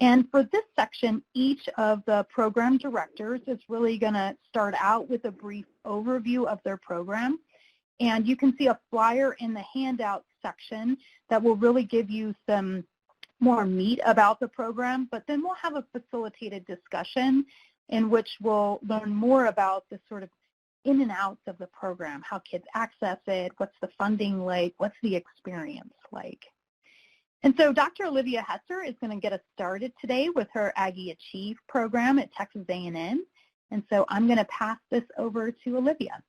And for this section, each of the program directors is really going to start out with a brief overview of their program. And you can see a flyer in the handout section that will really give you some more meat about the program, but then we'll have a facilitated discussion in which we'll learn more about the sort of in and outs of the program, how kids access it, what's the funding like, what's the experience like. And so Dr. Olivia Hester is going to get us started today with her Aggie Achieve program at Texas A&M. And so I'm going to pass this over to Olivia.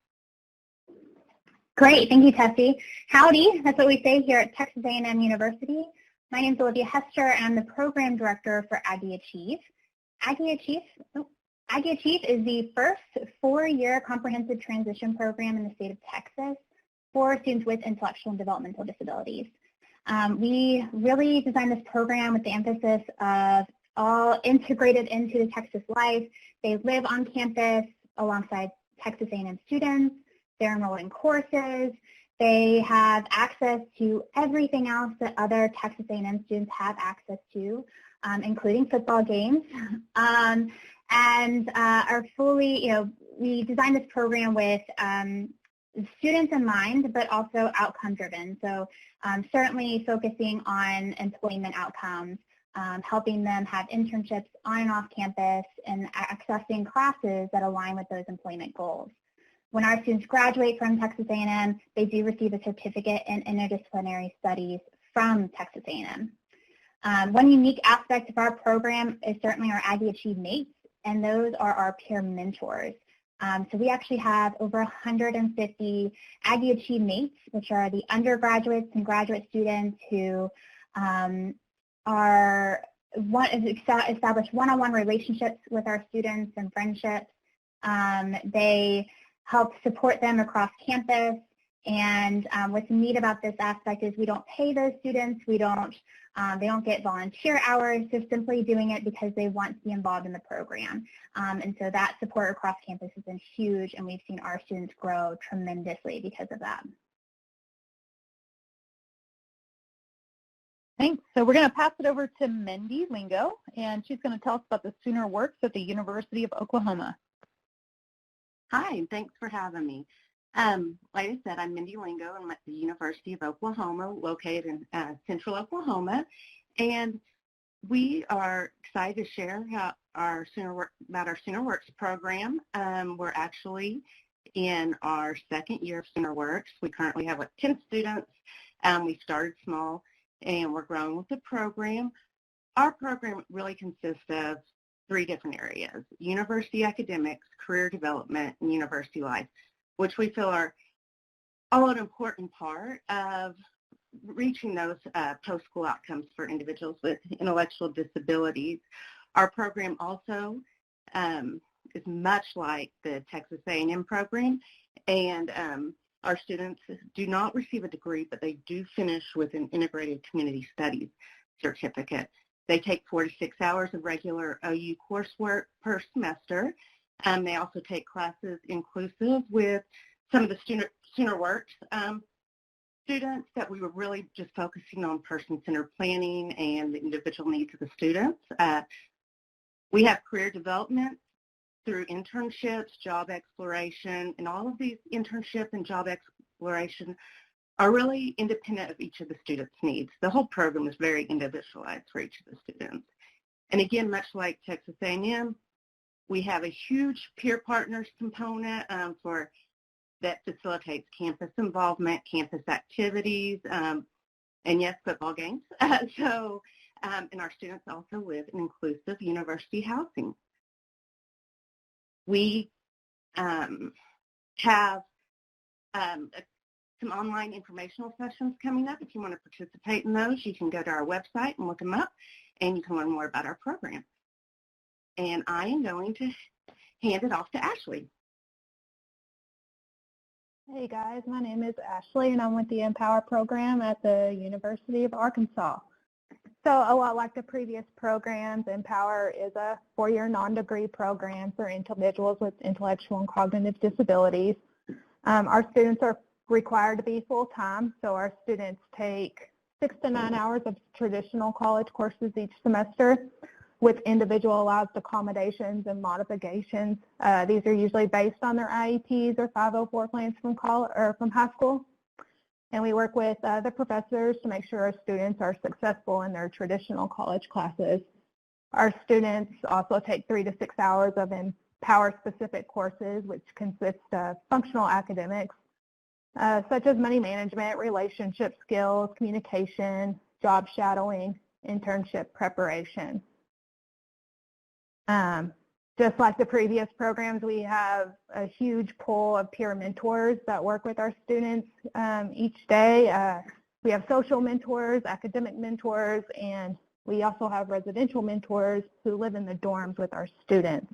Great, thank you, Tessie. Howdy, that's what we say here at Texas A&M University. My name is Olivia Hester, and I'm the program director for Aggie Achieve. Aggie Achieve is the first 4-year comprehensive transition program in the state of Texas for students with intellectual and developmental disabilities. We really designed this program with the emphasis of all integrated into the Texas life. They live on campus alongside Texas A&M students. They're enrolled in courses. They have access to everything else that other Texas A&M students have access to, including football games. And are fully, we designed this program with students in mind, but also outcome driven. So certainly focusing on employment outcomes, helping them have internships on and off campus, and accessing classes that align with those employment goals. When our students graduate from Texas A&M, they do receive a certificate in interdisciplinary studies from Texas A&M. One unique aspect of our program is certainly our Aggie Achieve mates, and those are our peer mentors. So we actually have over 150 Aggie Achieve mates, which are the undergraduates and graduate students who establish one-on-one relationships with our students and friendships. They help support them across campus. And what's neat about this aspect is we don't pay those students. They don't get volunteer hours. They're simply doing it because they want to be involved in the program. And so that support across campus has been huge, and we've seen our students grow tremendously because of that. Thanks. So we're going to pass it over to Mindy Lingo, and she's going to tell us about the Sooner Works at the University of Oklahoma. Hi, thanks for having me. Like I said, I'm Mindy Lingo. I'm at the University of Oklahoma, located in central Oklahoma, and we are excited to share about our Sooner Works program. We're actually in our second year of Sooner Works. We currently have 10 students. We started small, and we're growing with the program. Our program really consists of 3 different areas: university academics, career development, and university life, which we feel are all an important part of reaching those post-school outcomes for individuals with intellectual disabilities. Our program also is much like the Texas A&M program, and our students do not receive a degree, but they do finish with an integrated community studies certificate. They take 4 to 6 hours of regular OU coursework per semester. They also take classes inclusive with some of the Sooner Works students that we were really just focusing on person-centered planning and the individual needs of the students. We have career development through internships, job exploration, and all of these internship and job exploration are really independent of each of the students' needs. The whole program is very individualized for each of the students. And again, much like Texas A&M, we have a huge peer partners component that facilitates campus involvement, campus activities, and yes, football games. And our students also live in inclusive university housing. We have some online informational sessions coming up. If you want to participate in those, you can go to our website and look them up, and you can learn more about our program. And I am going to hand it off to Ashley. Hey guys, my name is Ashley, and I'm with the Empower program at the University of Arkansas. So a lot like the previous programs, Empower is a 4-year non-degree program for individuals with intellectual and cognitive disabilities. Our students are required to be full-time, so our students take 6 to 9 hours of traditional college courses each semester. with individualized accommodations and modifications. These are usually based on their IEPs or 504 plans from college or from high school. And we work with the professors to make sure our students are successful in their traditional college classes. Our students also take 3 to 6 hours of Empower-specific courses, which consist of functional academics, such as money management, relationship skills, communication, job shadowing, internship preparation. Just like the previous programs, we have a huge pool of peer mentors that work with our students each day. We have social mentors, academic mentors, and we also have residential mentors who live in the dorms with our students.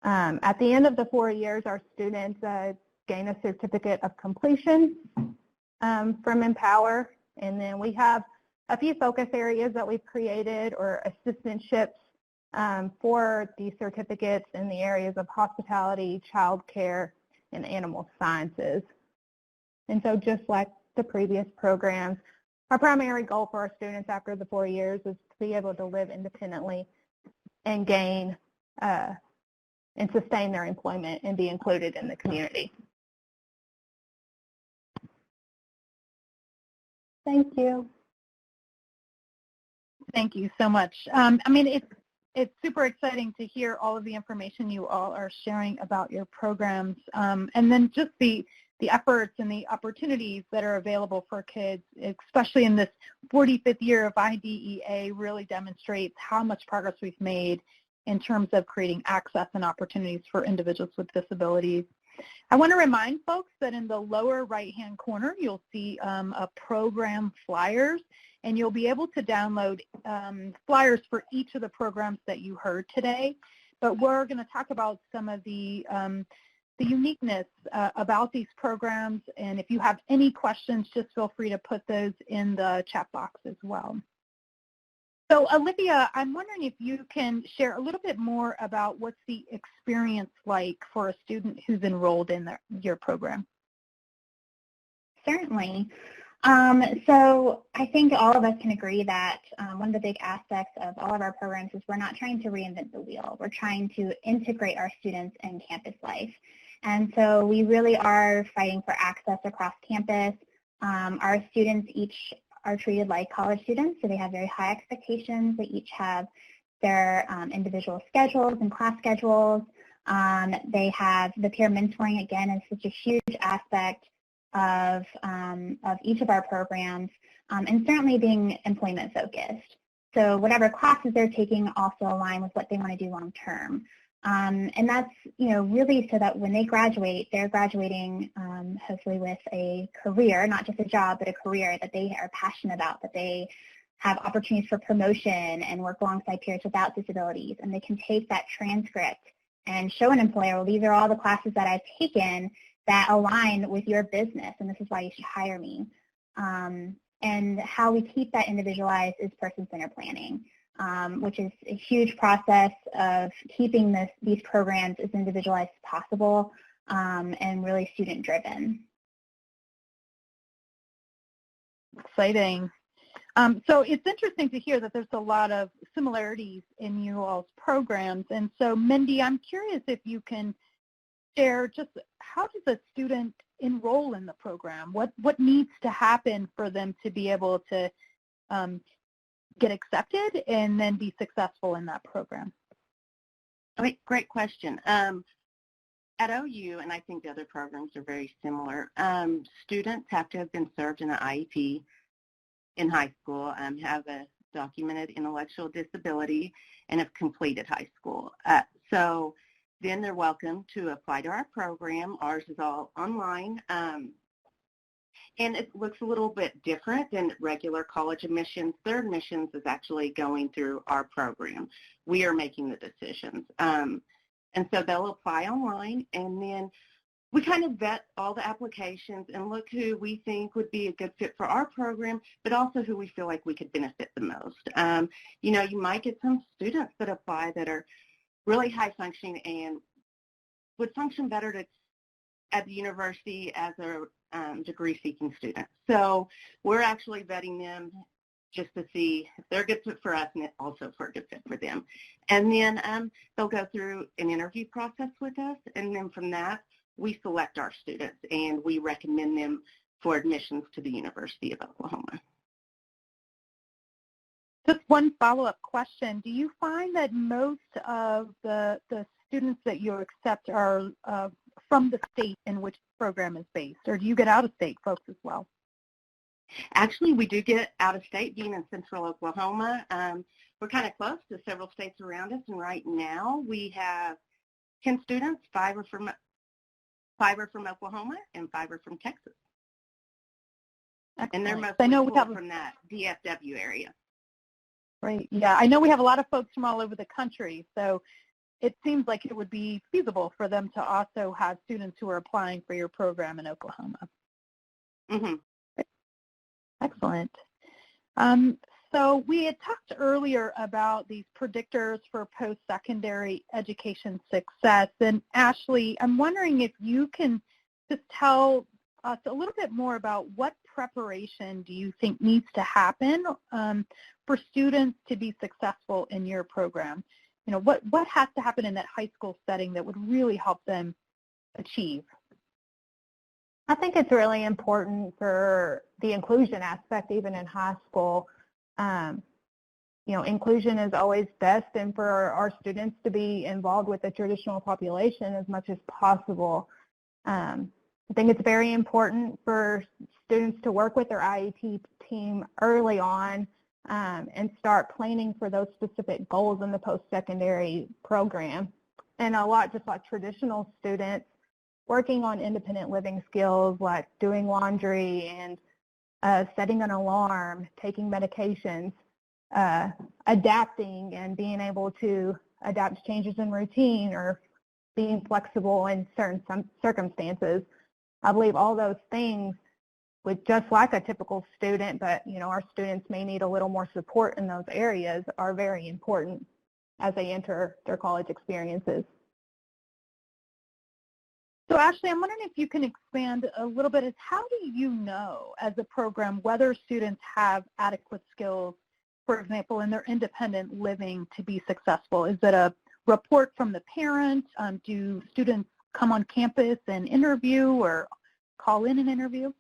At the end of the 4 years, our students gain a certificate of completion from Empower, and then we have a few focus areas that we've created or assistantships for these certificates in the areas of hospitality, child care, and animal sciences. And so just like the previous programs, our primary goal for our students after the 4 years is to be able to live independently and gain and sustain their employment and be included in the community. Thank you. Thank you so much. I mean, it's super exciting to hear all of the information you all are sharing about your programs, and then just the efforts and the opportunities that are available for kids, especially in this 45th year of IDEA, really demonstrates how much progress we've made in terms of creating access and opportunities for individuals with disabilities. I want to remind folks that in the lower right-hand corner, you'll see a program flyers, and you'll be able to download flyers for each of the programs that you heard today. But we're going to talk about some of the uniqueness about these programs, and if you have any questions, just feel free to put those in the chat box as well. So Olivia, I'm wondering if you can share a little bit more about what's the experience like for a student who's enrolled in your program. Certainly. So I think all of us can agree that one of the big aspects of all of our programs is we're not trying to reinvent the wheel. We're trying to integrate our students in campus life. And so we really are fighting for access across campus. Our students each are treated like college students, so they have very high expectations. They each have their individual schedules and class schedules. They have the peer mentoring, again, is such a huge aspect of each of our programs, and certainly being employment focused. So whatever classes they're taking also align with what they want to do long term. And that's, really so that when they graduate, they're graduating hopefully with a career, not just a job, but a career that they are passionate about, that they have opportunities for promotion and work alongside peers without disabilities. And they can take that transcript and show an employer, well, these are all the classes that I've taken that align with your business, and this is why you should hire me. And how we keep that individualized is person-centered planning, which is a huge process of keeping these programs as individualized as possible and really student-driven. Exciting. So it's interesting to hear that there's a lot of similarities in you all's programs. And so, Mindy, I'm curious if you can share just how does a student enroll in the program? What needs to happen for them to be able to get accepted and then be successful in that program? Great question. At OU, and I think the other programs are very similar, students have to have been served in an IEP in high school, have a documented intellectual disability, and have completed high school. So then they're welcome to apply to our program. Ours is all online. And it looks a little bit different than regular college admissions. Their admissions is actually going through our program. We are making the decisions. And so they'll apply online, and then we kind of vet all the applications and look who we think would be a good fit for our program, but also who we feel like we could benefit the most. You might get some students that apply that are really high functioning and would function better at the university as a degree-seeking student. So we're actually vetting them just to see if they're a good fit for us and also for a good fit for them. And then they'll go through an interview process with us, and then from that, we select our students and we recommend them for admissions to the University of Oklahoma. Just one follow-up question. Do you find that most of the students that you accept are from the state in which the program is based, or do you get out-of-state folks as well? Actually, we do get out-of-state, being in central Oklahoma. We're kind of close to several states around us, and right now we have 10 students, 5 are from Oklahoma, and 5 are from Texas. Excellent. And they're I know mostly we have from that DFW area. Right. Yeah, I know we have a lot of folks from all over the country, so it seems like it would be feasible for them to also have students who are applying for your program in Oklahoma. Mm-hmm. Excellent. So we had talked earlier about these predictors for post-secondary education success, and Ashley, I'm wondering if you can just tell us a little bit more about what preparation do you think needs to happen for students to be successful in your program? You know, what has to happen in that high school setting that would really help them achieve? I think it's really important for the inclusion aspect, even in high school. You know, inclusion is always best, and for our students to be involved with the traditional population as much as possible. I think it's very important for students to work with their IEP team early on and start planning for those specific goals in the post-secondary program. And a lot, just like traditional students, working on independent living skills like doing laundry and setting an alarm, taking medications, adapting and being able to adapt to changes in routine or being flexible in certain circumstances. I believe all those things, with just like a typical student, but you know, our students may need a little more support in those areas, are very important as they enter their college experiences. So Ashley, I'm wondering if you can expand a little bit as how do you know as a program whether students have adequate skills, for example, in their independent living to be successful? Is it a report from the parent? Do students come on campus and interview or call in an interview?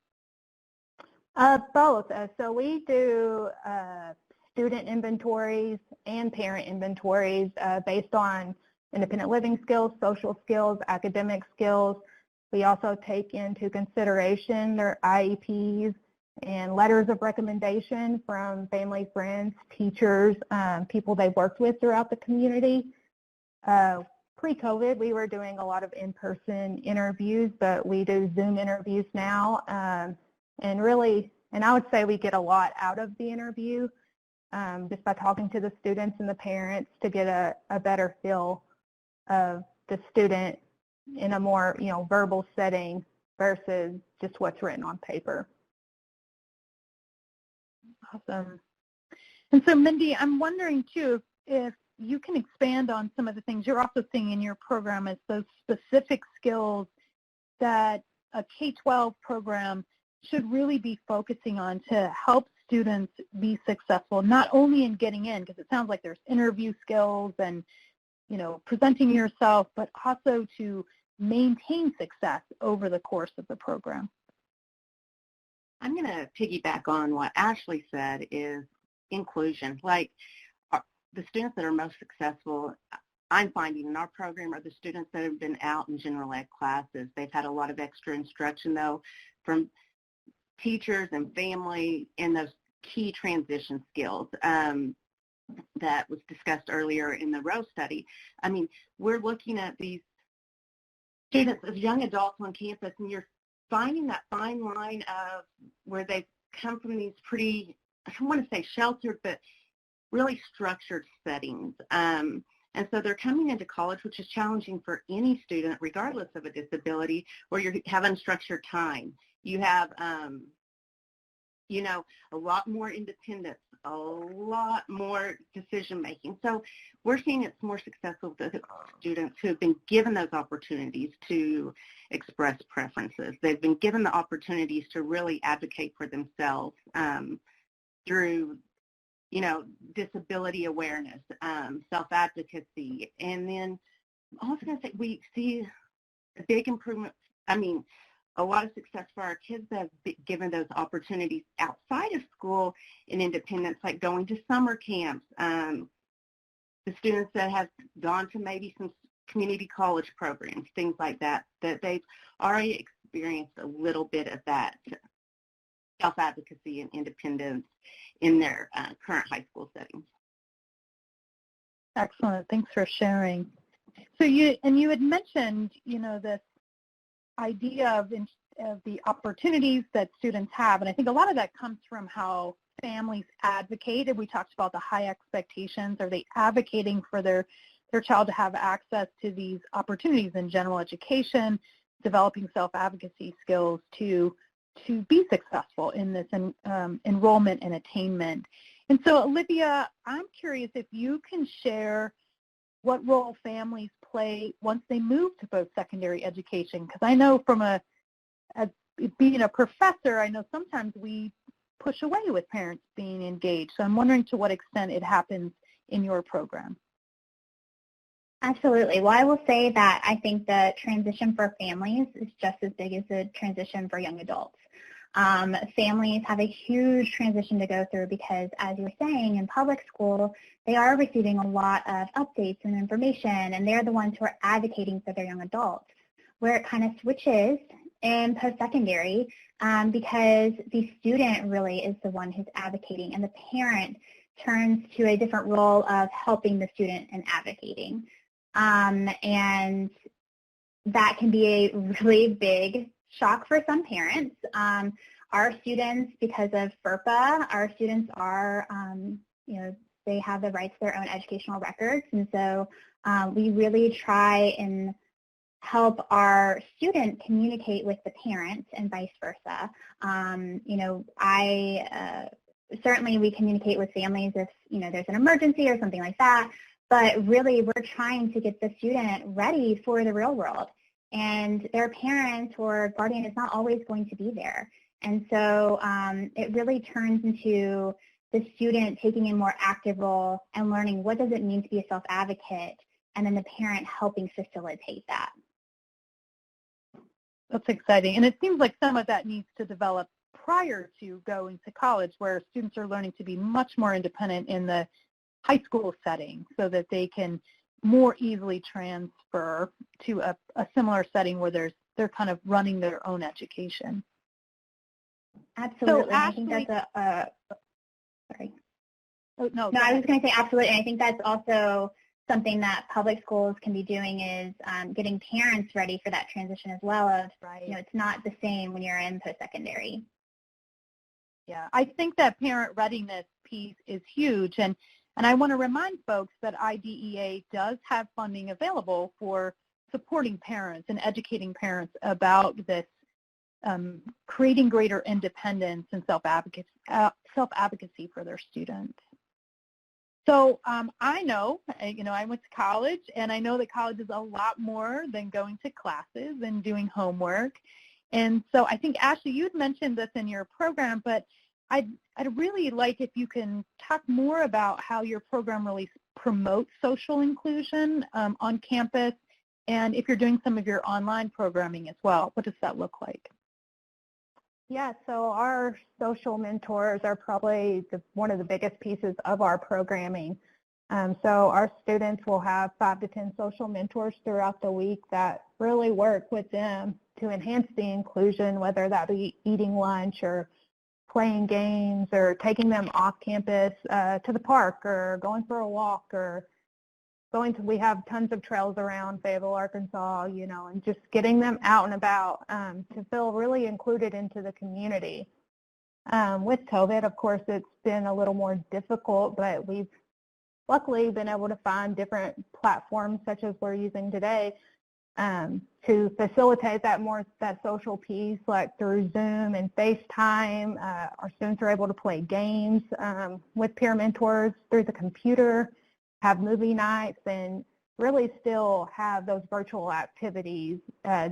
Both. So we do student inventories and parent inventories based on independent living skills, social skills, academic skills. We also take into consideration their IEPs and letters of recommendation from family, friends, teachers, people they've worked with throughout the community. Pre-COVID, we were doing a lot of in-person interviews, but we do Zoom interviews now. And really, and I would say we get a lot out of the interview just by talking to the students and the parents to get a better feel of the student in a more, you know, verbal setting versus just what's written on paper. Awesome. And so Mindy, I'm wondering too if you can expand on some of the things you're also seeing in your program as those specific skills that a K-12 program should really be focusing on to help students be successful, not only in getting in, because it sounds like there's interview skills and, you know, presenting yourself, but also to maintain success over the course of the program. I'm going to piggyback on what Ashley said is inclusion. Like the students that are most successful, I'm finding in our program are the students that have been out in general ed classes. They've had a lot of extra instruction though from teachers and family in those key transition skills that was discussed earlier in the REL study. I mean, we're looking at these students as young adults on campus, and you're finding that fine line of where they've come from these pretty, I don't want to say sheltered, but really structured settings. And so they're coming into college, which is challenging for any student, regardless of a disability, where you have unstructured time. You have, you know, a lot more independence, a lot more decision-making. So we're seeing it's more successful with students who have been given those opportunities to express preferences. They've been given the opportunities to really advocate for themselves through disability awareness, self-advocacy. And then I was going to say we see a big improvement, a lot of success for our kids that have been given those opportunities outside of school in independence, like going to summer camps, the students that have gone to maybe some community college programs, things like that, that they've already experienced a little bit of that self-advocacy and independence in their current high school settings. Excellent. Thanks for sharing. So you had mentioned, this idea of the opportunities that students have, and I think a lot of that comes from how families advocate. And we talked about the high expectations. Are they advocating for their child to have access to these opportunities in general education, developing self-advocacy skills to be successful in this enrollment and attainment? And so, Olivia, I'm curious if you can share what role families play once they move to post-secondary education, because I know from being a professor, I know sometimes we push away with parents being engaged. So I'm wondering to what extent it happens in your program. Absolutely. Well, I will say that I think the transition for families is just as big as the transition for young adults. Families have a huge transition to go through because, as you were saying, in public school, they are receiving a lot of updates and information, and they're the ones who are advocating for their young adults. Where it kind of switches in post-secondary because the student really is the one who's advocating, and the parent turns to a different role of helping the student and advocating. And that can be a really big shock for some parents. Our students, because of FERPA, our students are, they have the rights to their own educational records, and so we really try and help our student communicate with the parents and vice versa. Certainly we communicate with families if, there's an emergency or something like that, but really we're trying to get the student ready for the real world. And their parent or guardian is not always going to be there. And so it really turns into the student taking a more active role and learning what does it mean to be a self-advocate, and then the parent helping facilitate that. That's exciting. And it seems like some of that needs to develop prior to going to college, where students are learning to be much more independent in the high school setting so that they can more easily transfer to a similar setting where they're kind of running their own education. Absolutely. So, Ashley, I think that's sorry. Oh, no, I was going to say absolutely. And I think that's also something that public schools can be doing is getting parents ready for that transition as well. Right. It's not the same when you're in post-secondary. Yeah, I think that parent readiness piece is huge. And I want to remind folks that IDEA does have funding available for supporting parents and educating parents about this, creating greater independence and self-advocacy for their students. So I know, I went to college, and I know that college is a lot more than going to classes and doing homework. And so I think, Ashley, you'd mentioned this in your program, but I'd really like if you can talk more about how your program really promotes social inclusion on campus, and if you're doing some of your online programming as well. What does that look like? Yeah, so our social mentors are probably one of the biggest pieces of our programming. So our students will have 5 to 10 social mentors throughout the week that really work with them to enhance the inclusion, whether that be eating lunch or playing games or taking them off campus to the park or going for a walk or we have tons of trails around Fayetteville, Arkansas, and just getting them out and about to feel really included into the community. With COVID, of course, it's been a little more difficult, but we've luckily been able to find different platforms such as we're using today to facilitate that social piece, like through Zoom and FaceTime. Our students are able to play games with peer mentors through the computer, have movie nights, and really still have those virtual activities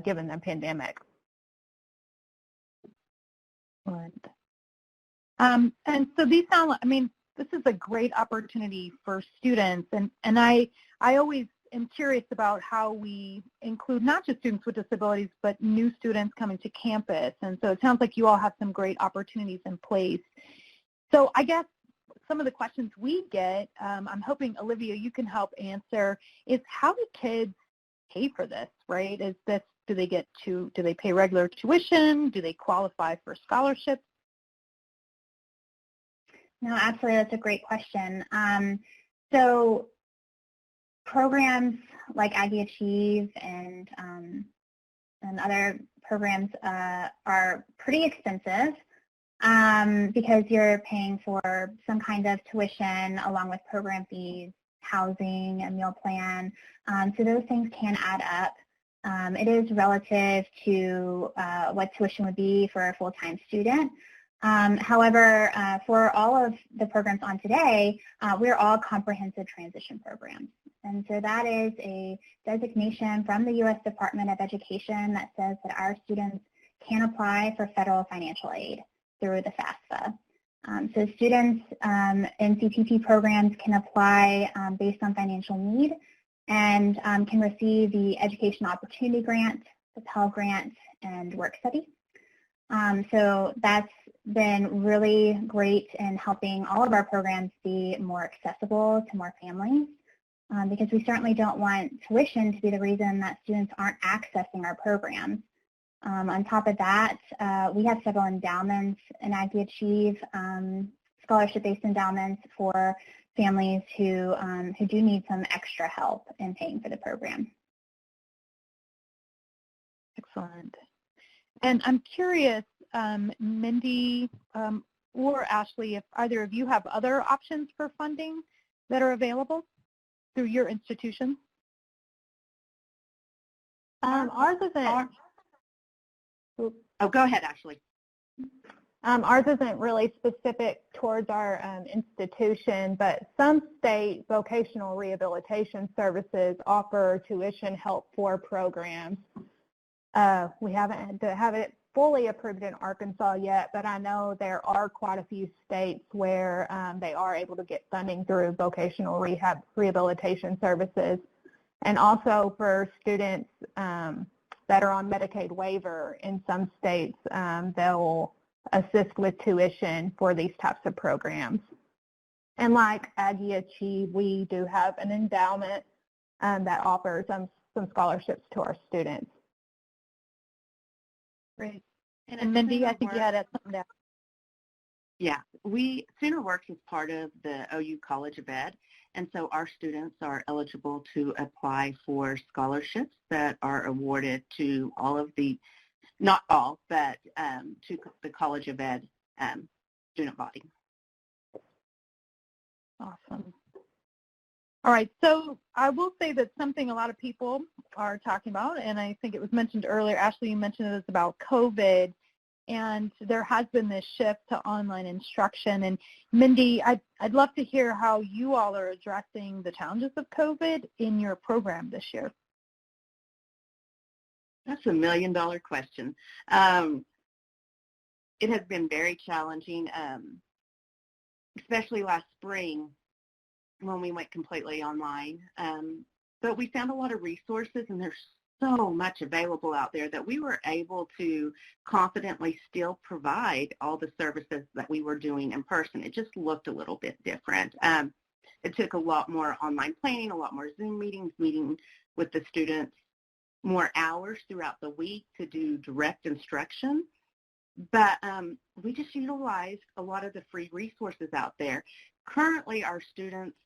given the pandemic. Right. And so these sound, this is a great opportunity for students, and I always am curious about how we include not just students with disabilities, but new students coming to campus. And so it sounds like you all have some great opportunities in place. So I guess some of the questions we get, I'm hoping, Olivia, you can help answer, is how do kids pay for this, right? Do they pay regular tuition? Do they qualify for scholarships? No, absolutely. That's a great question. So programs like Aggie Achieve and other programs are pretty expensive because you're paying for some kind of tuition along with program fees, housing, a meal plan. So those things can add up. It is relative to what tuition would be for a full-time student. However, for all of the programs on today, we're all comprehensive transition programs. And so that is a designation from the U.S. Department of Education that says that our students can apply for federal financial aid through the FAFSA. So students in CTP programs can apply based on financial need and can receive the Education Opportunity Grant, the Pell Grant, and Work Study. So that's been really great in helping all of our programs be more accessible to more families because we certainly don't want tuition to be the reason that students aren't accessing our programs. On top of that, we have several endowments in Aggie Achieve, scholarship-based endowments for families who do need some extra help in paying for the program. Excellent. And I'm curious, Mindy or Ashley, if either of you have other options for funding that are available through your institution? Ours isn't. Oh, go ahead, Ashley. Ours isn't really specific towards our institution, but some state vocational rehabilitation services offer tuition help for programs. We haven't have it fully approved in Arkansas yet, but I know there are quite a few states where they are able to get funding through vocational rehabilitation services. And also for students that are on Medicaid waiver in some states, they'll assist with tuition for these types of programs. And like Aggie Achieve, we do have an endowment that offers some scholarships to our students. Great. And Mindy, I think you had something to add. Yeah, Sooner Works is part of the OU College of Ed, and so our students are eligible to apply for scholarships that are awarded to all of the, not all, but to the College of Ed student body. Awesome. All right, so I will say that something a lot of people are talking about, and I think it was mentioned earlier, Ashley, you mentioned it, is about COVID, and there has been this shift to online instruction. And Mindy, I'd love to hear how you all are addressing the challenges of COVID in your program this year. That's $1 million question. It has been very challenging, especially last spring when we went completely online. But we found a lot of resources, and there's so much available out there that we were able to confidently still provide all the services that we were doing in person. It just looked a little bit different. It took a lot more online planning, a lot more Zoom meetings, meeting with the students more hours throughout the week to do direct instruction. But we just utilized a lot of the free resources out there. Currently, our students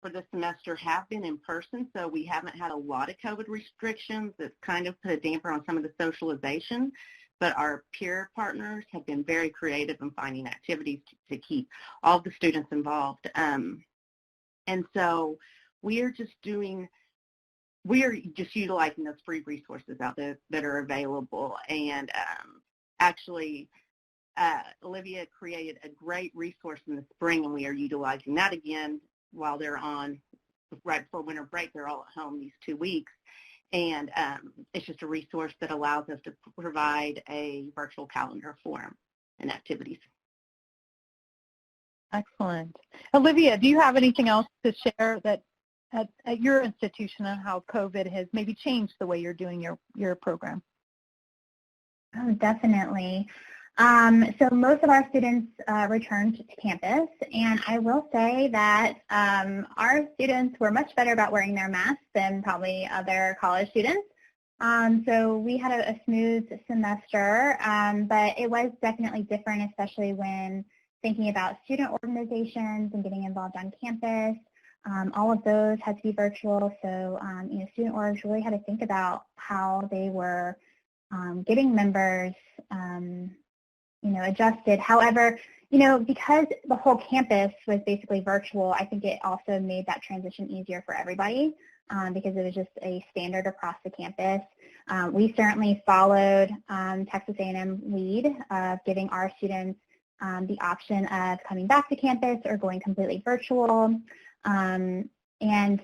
for this semester have been in person, so we haven't had a lot of COVID restrictions. It's kind of put a damper on some of the socialization, but our peer partners have been very creative in finding activities to keep all the students involved. And so we are just utilizing those free resources out there that are available. And actually, Olivia created a great resource in the spring, and we are utilizing that again while they're on, right before winter break. They're all at home these 2 weeks. And it's just a resource that allows us to provide a virtual calendar for them and activities. Excellent. Olivia, do you have anything else to share that at your institution on how COVID has maybe changed the way you're doing your program? Oh, definitely. So most of our students returned to campus, and I will say that our students were much better about wearing their masks than probably other college students. So we had a smooth semester, but it was definitely different, especially when thinking about student organizations and getting involved on campus. All of those had to be virtual, so student orgs really had to think about how they were getting members adjusted. However, because the whole campus was basically virtual, I think it also made that transition easier for everybody because it was just a standard across the campus. We certainly followed Texas A&M lead of giving our students the option of coming back to campus or going completely virtual. And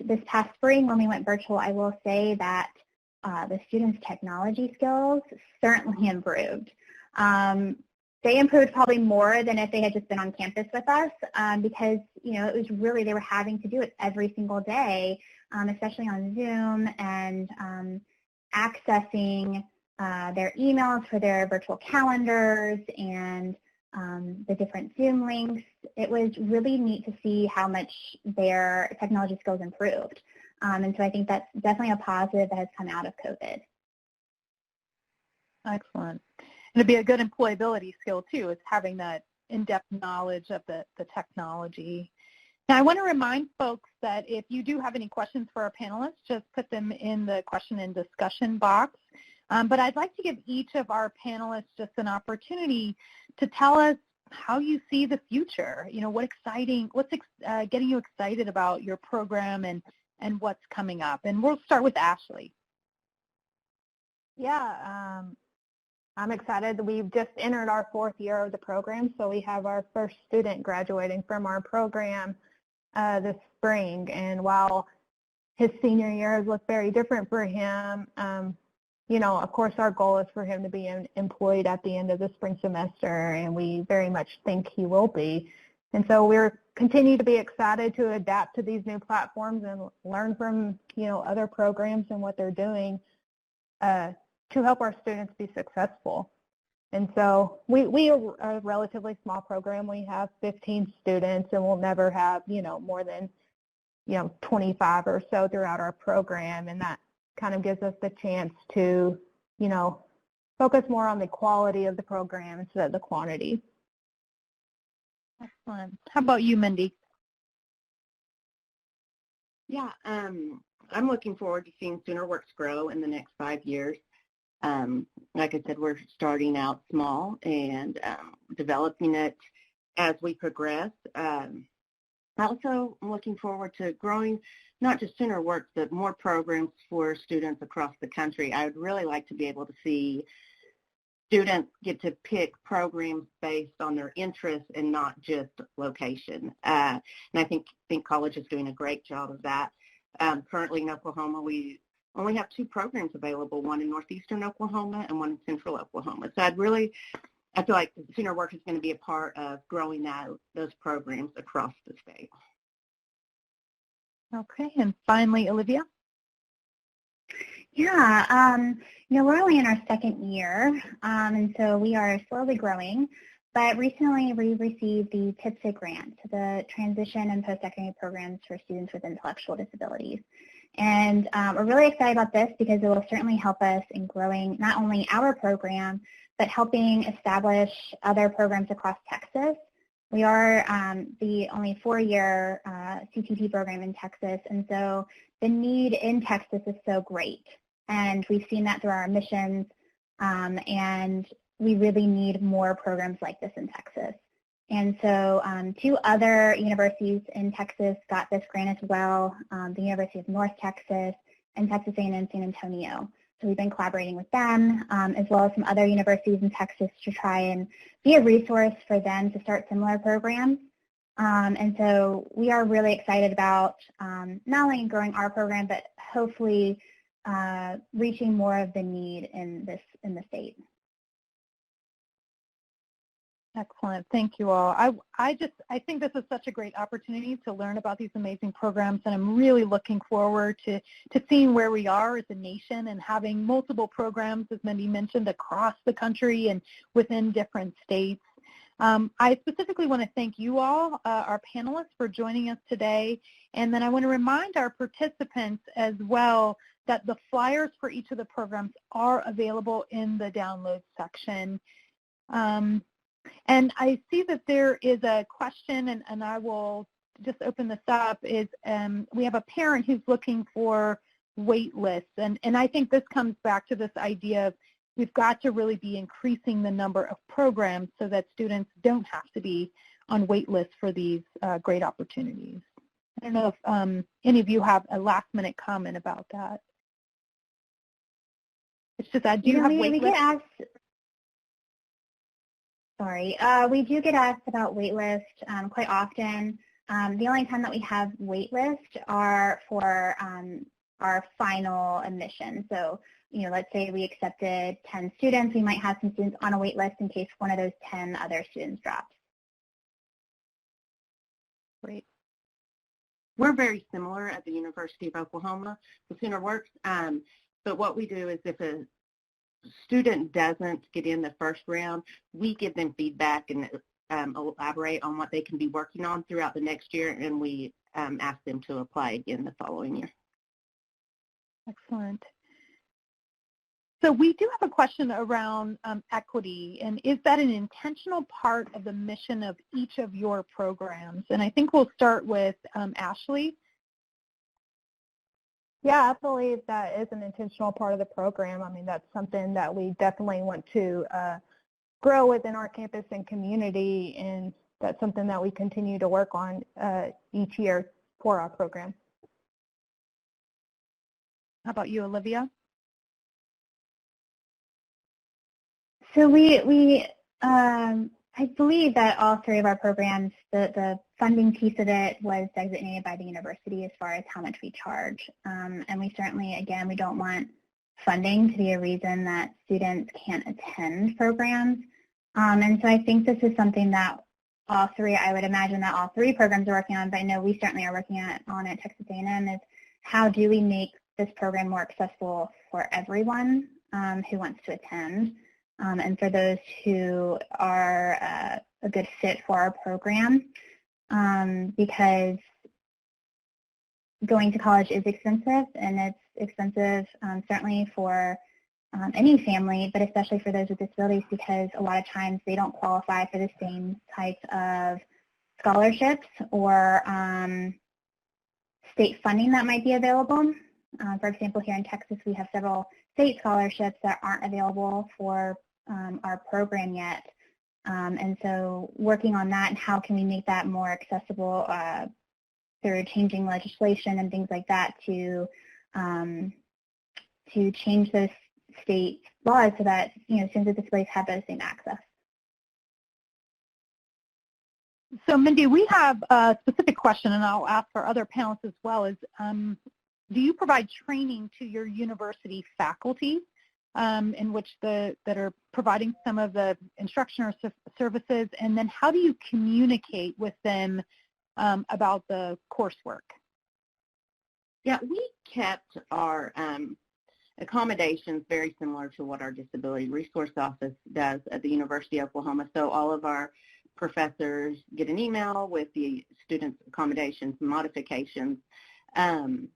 this past spring when we went virtual, I will say that the students' technology skills certainly improved. They improved probably more than if they had just been on campus with us because, it was really, they were having to do it every single day, especially on Zoom and accessing their emails for their virtual calendars and the different Zoom links. It was really neat to see how much their technology skills improved. And so I think that's definitely a positive that has come out of COVID. Excellent. And it'd be a good employability skill, too, is having that in-depth knowledge of the technology. Now, I want to remind folks that if you do have any questions for our panelists, just put them in the question and discussion box. But I'd like to give each of our panelists just an opportunity to tell us how you see the future. What's getting you excited about your program and what's coming up? And we'll start with Ashley. Yeah, I'm excited. We've just entered our 4th year of the program, so we have our first student graduating from our program this spring. And while his senior years look very different for him, of course our goal is for him to be employed at the end of the spring semester, and we very much think he will be. And so we're continue to be excited to adapt to these new platforms and learn from, other programs and what they're doing to help our students be successful. And so we are a relatively small program. We have 15 students, and we'll never have, more than, 25 or so throughout our program. And that kind of gives us the chance to, focus more on the quality of the program instead of the quantity. Excellent. How about you, Mindy? Yeah, I'm looking forward to seeing SoonerWorks grow in the next 5 years. Like I said, we're starting out small and developing it as we progress. Also, I'm looking forward to growing not just SoonerWorks, but more programs for students across the country. I would really like to be able to see students get to pick programs based on their interests and not just location. And I think college is doing a great job of that. Currently in Oklahoma, we only have 2 programs available, one in northeastern Oklahoma and one in central Oklahoma. So I feel like SoonerWorks is going to be a part of growing those programs across the state. Okay, and finally, Olivia? Yeah, we're only in our 2nd year, and so we are slowly growing. But recently we received the TIPSA grant, the Transition and Post-Secondary Programs for Students with Intellectual Disabilities. And we're really excited about this because it will certainly help us in growing not only our program, but helping establish other programs across Texas. We are the only 4-year CTP program in Texas, and so the need in Texas is so great. And we've seen that through our missions, and we really need more programs like this in Texas. And so 2 other universities in Texas got this grant as well, the University of North Texas and Texas A&M San Antonio. So we've been collaborating with them as well as some other universities in Texas to try and be a resource for them to start similar programs. And so we are really excited about not only growing our program, but hopefully reaching more of the need in the state. Excellent. Thank you all. I think this is such a great opportunity to learn about these amazing programs, and I'm really looking forward to seeing where we are as a nation and having multiple programs, as Mindy mentioned, across the country and within different states. I specifically want to thank you all, our panelists, for joining us today. And then I want to remind our participants as well that the flyers for each of the programs are available in the download section. And I see that there is a question, and I will just open this up, is we have a parent who's looking for wait lists. And I think this comes back to this idea of we've got to really be increasing the number of programs so that students don't have to be on wait lists for these great opportunities. I don't know if any of you have a last-minute comment about that. It's just that, do you have wait lists? We do get asked about waitlist quite often. The only time that we have waitlist are for our final admission. So, let's say we accepted 10 students, we might have some students on a waitlist in case one of those 10 other students drops. Great. We're very similar at the University of Oklahoma with Sooner Works, but what we do is if a student doesn't get in the first round, we give them feedback and elaborate on what they can be working on throughout the next year, and we ask them to apply again the following year. Excellent. So we do have a question around equity, and is that an intentional part of the mission of each of your programs? And I think we'll start with Ashley. Yeah, I believe that is an intentional part of the program. I mean, that's something that we definitely want to grow within our campus and community, and that's something that we continue to work on each year for our program. How about you, Olivia? So I believe that all three of our programs, the funding piece of it was designated by the university as far as how much we charge. And we certainly, again, we don't want funding to be a reason that students can't attend programs. And so I think this is something that all three, I would imagine that all three programs are working on, but I know we certainly are working on at Texas A&M, is how do we make this program more accessible for everyone who wants to attend. And for those who are a good fit for our program, because going to college is expensive, and it's expensive certainly for any family, but especially for those with disabilities, because a lot of times they don't qualify for the same types of scholarships or state funding that might be available. For example, here in Texas, we have several state scholarships that aren't available for our program yet. And so working on that and how can we make that more accessible through changing legislation and things like that to change those state laws so that students with disabilities have those same access. So Mindy, we have a specific question, and I'll ask our other panelists as well, is do you provide training to your university faculty in which that are providing some of the instruction or services, and then how do you communicate with them about the coursework? Yeah, we kept our accommodations very similar to what our Disability Resource Office does at the University of Oklahoma. So all of our professors get an email with the students' accommodations and modifications. And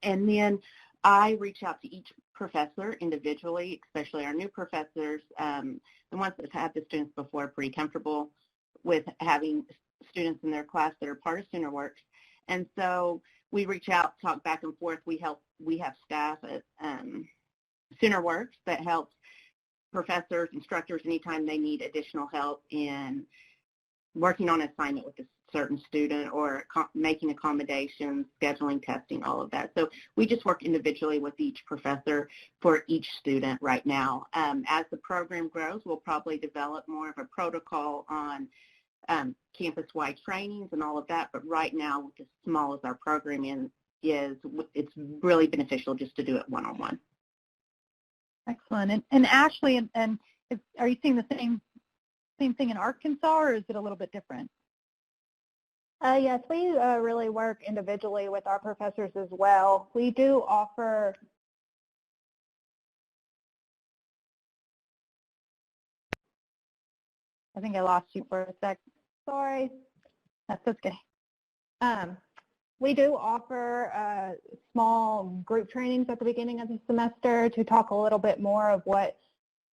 then I reach out to each professor individually, especially our new professors. The ones that have had the students before are pretty comfortable with having students in their class that are part of Sooner Works. And so we reach out, talk back and forth. We have staff at Sooner Works that helps professors, instructors, anytime they need additional help in working on an assignment with a certain student or making accommodations, scheduling, testing, all of that. So we just work individually with each professor for each student right now. As the program grows, we'll probably develop more of a protocol on campus-wide trainings and all of that, but right now, as small as our program is, it's really beneficial just to do it one-on-one. Excellent. And Ashley, and are you seeing the same same thing in Arkansas, or is it a little bit different? Yes, we really work individually with our professors as well. We do offer. I think I lost you for a sec. Sorry. That's okay. We do offer small group trainings at the beginning of the semester to talk a little bit more of what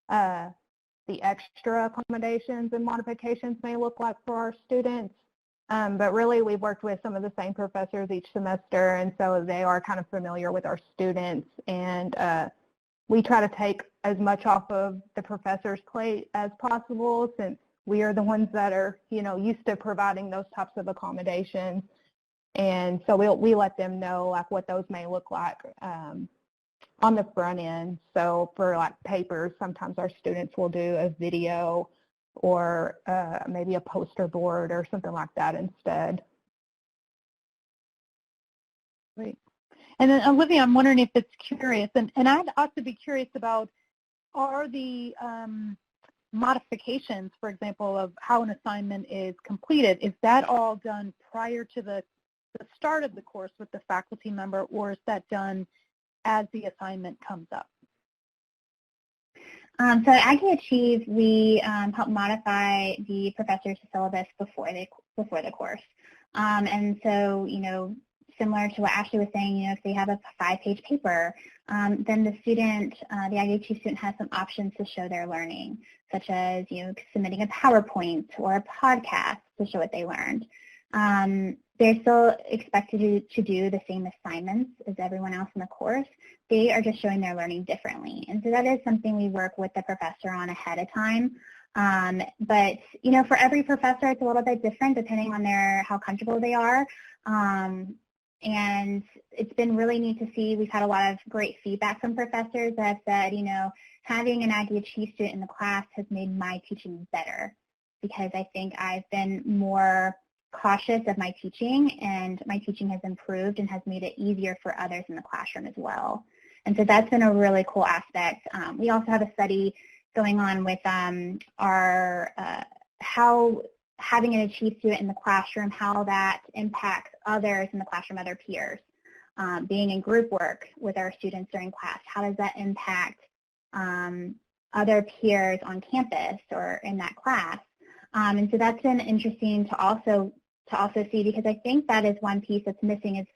the extra accommodations and modifications may look like for our students. But really, we've worked with some of the same professors each semester, and so they are kind of familiar with our students. And we try to take as much off of the professor's plate as possible, since we are the ones that are, used to providing those types of accommodations. And so we let them know like what those may look like on the front end. So for like papers, sometimes our students will do a video or maybe a poster board or something like that instead. Great. And then Olivia, I'm wondering if it's curious, and I'd also be curious about, are the modifications, for example, of how an assignment is completed, is that all done prior to the start of the course with the faculty member, or is that done as the assignment comes up? So at Aggie Achieve, we help modify the professor's syllabus before the course. And so, similar to what Ashley was saying, if they have a 5-page paper, then the student, the Aggie Achieve student has some options to show their learning, such as, submitting a PowerPoint or a podcast to show what they learned. They're still expected to do the same assignments as everyone else in the course. They are just showing their learning differently. And so that is something we work with the professor on ahead of time. But, for every professor, it's a little bit different depending on how comfortable they are. And it's been really neat to see. We've had a lot of great feedback from professors that have said, having an Aggie Achieve student in the class has made my teaching better, because I think I've been more cautious of my teaching, and my teaching has improved and has made it easier for others in the classroom as well. And so that's been a really cool aspect. We also have a study going on with how having an Achieve student in the classroom, how that impacts others in the classroom, other peers. Being in group work with our students during class, how does that impact other peers on campus or in that class? And so that's been interesting to also see, because I think that is one piece that's missing, is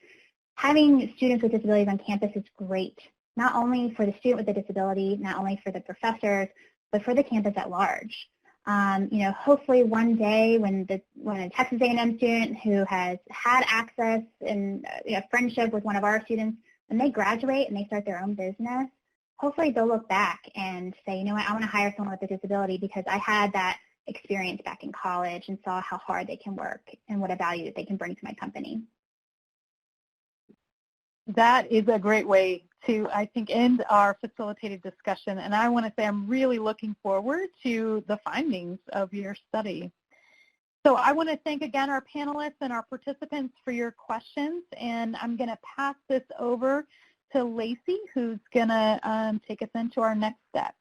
having students with disabilities on campus is great, not only for the student with the disability, not only for the professors, but for the campus at large. Hopefully one day when a Texas A&M student who has had access and friendship with one of our students, when they graduate and they start their own business, hopefully they'll look back and say, I want to hire someone with a disability because I had that experience back in college and saw how hard they can work and what a value that they can bring to my company. That is a great way to, I think, end our facilitated discussion. And I want to say I'm really looking forward to the findings of your study. So I want to thank again our panelists and our participants for your questions. And I'm going to pass this over to Lacy, who's going to take us into our next step.